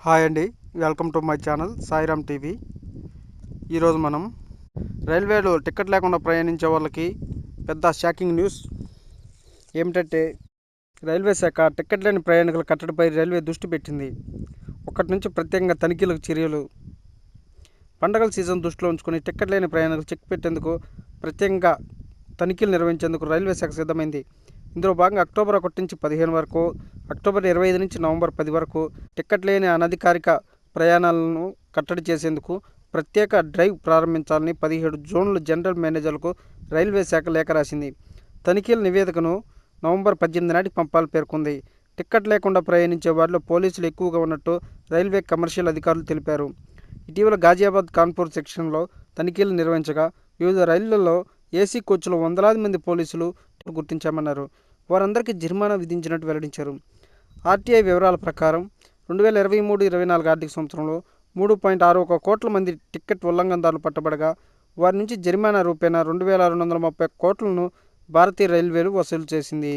Hi అండి, welcome to my channel Sairam TV. ఈరోజు మనం రైల్వేలో టికెట్ లేకుండా ప్రయాణించే వాళ్ళకి పెద్ద షాకింగ్ న్యూస్ ఏమిటంటే, రైల్వే శాఖ టికెట్ లేని ప్రయాణికుల కట్టడిపై రైల్వే దృష్టి పెట్టింది. ఒకటి నుంచి ప్రత్యేకంగా తనిఖీలకు చర్యలు. పండగల సీజన్ దృష్టిలో ఉంచుకొని టికెట్ లేని ప్రయాణికులు చెక్ పెట్టేందుకు ప్రత్యేకంగా తనిఖీలు నిర్వహించేందుకు రైల్వే శాఖ సిద్ధమైంది. ఇందులో భాగంగా అక్టోబర్ 1 నుంచి 15 వరకు, అక్టోబర్ 25 నుంచి నవంబర్ 10 వరకు టికెట్ లేని అనధికారిక ప్రయాణాలను కట్టడి చేసేందుకు ప్రత్యేక డ్రైవ్ ప్రారంభించాలని 17 జోన్ల జనరల్ మేనేజర్లకు రైల్వే శాఖ లేఖ రాసింది. తనిఖీల నివేదికను నవంబర్ 18 నాటికి పంపాలని పేర్కొంది. టికెట్ లేకుండా ప్రయాణించే వారిలో పోలీసులు ఎక్కువగా ఉన్నట్టు రైల్వే కమర్షియల్ అధికారులు తెలిపారు. ఇటీవల గాజియాబాద్, కాన్పూర్ సెక్షన్లో తనిఖీలు నిర్వహించగా వివిధ రైళ్లలో ఏసీ కోచ్లో వందలాది మంది పోలీసులు గుర్తించామన్నారు. వారందరికీ జరిమానా విధించినట్టు వెల్లడించారు. ఆర్టీఐ వివరాల ప్రకారం 2023-24 ఆర్థిక సంవత్సరంలో 3.61 కోట్ల మంది టికెట్ ఉల్లంఘనదారులు పట్టబడగా వారి నుంచి జరిమానా రూపేణా 2,630 కోట్లను భారతీయ రైల్వేలు వసూలు చేసింది.